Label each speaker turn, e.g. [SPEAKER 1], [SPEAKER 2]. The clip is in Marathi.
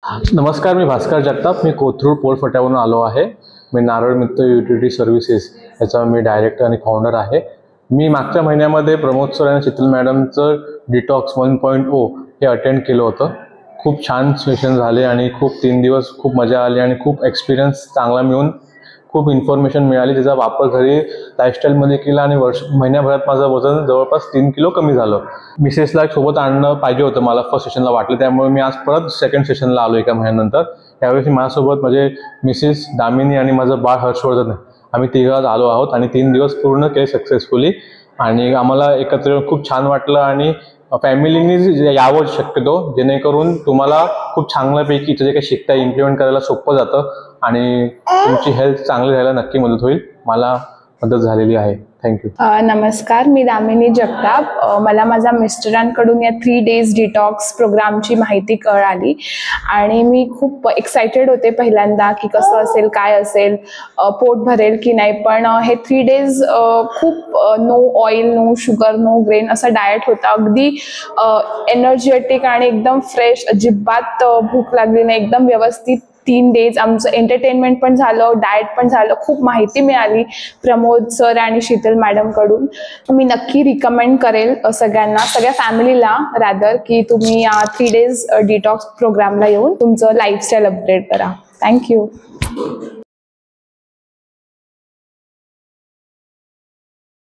[SPEAKER 1] नमस्कार, मी भास्कर जगताप. मी कोथरूड पोलफट्यावरून आलो आहे. मी नारळ मित्र युटिलिटी सर्व्हिसेस याचा मी डायरेक्टर आणि फाउंडर आहे. मी मागच्या महिन्यामध्ये प्रमोद सर आणि शीतल मॅडमचं डिटॉक्स 1.0 हे अटेंड केलं होतं. खूप छान सेशन झाले आणि खूप 3 दिवस खूप मजा आली आणि खूप एक्सपिरियन्स चांगला मिळून खूप इन्फॉर्मेशन मिळाली. त्याचा वापर घरी लाईफस्टाईलमध्ये केला आणि महिन्याभरात माझं वजन जवळपास 3 किलो कमी झालं. मिसेसला सोबत आणणं पाहिजे होतं मला फर्स्ट सेशनला वाटलं, त्यामुळे मी आज परत सेकंड सेशनला आलो एका महिन्यानंतर. त्यावेळेस माझ्यासोबत माझे मिसेस दामिनी आणि माझं बाळ हर्षवर्धन आम्ही तिघं आलो आहोत आणि 3 दिवस पूर्ण केले सक्सेसफुली. आणि आम्हाला एकत्र येऊन खूप छान वाटलं आणि फॅमिलीनी यावं शक्यतो, जेणेकरून तुम्हाला खूप चांगल्यापैकी जे काही शिकता इम्प्लिमेंट करायला सोपं जातं आणि तुमची हेल्थ चांगली राहायला नक्की मदत होईल. मला मदत झालेली आहे. थँक्यू.
[SPEAKER 2] नमस्कार, मी दामिनी जगताप. मला माझ्या मिस्टरांकडून या 3 डेज डिटॉक्स प्रोग्रामची माहिती कळाली आणि मी खूप एक्सायटेड होते पहिल्यांदा की कसं असेल, काय असेल, पोट भरेल की नाही. पण हे 3 डेज खूप no oil, no sugar, no grain असं डाएट होतं. अगदी एनर्जेटिक आणि एकदम फ्रेश, अजिबात भूक लागली नाही, एकदम व्यवस्थित 3 डेज आमचं एंटरटेनमेंट पण झालं, डाएट पण झालं. खूप माहिती मिळाली प्रमोद सर आणि शीतल मॅडम कडून. मी नक्की रिकमेंड करेल सगळ्यांना, सगळ्या फॅमिलीला रॅदर, की तुम्ही या 3 डेज डिटॉक्स प्रोग्रामला येऊन तुमचं लाईफस्टाईल अपग्रेड करा. थँक्यू.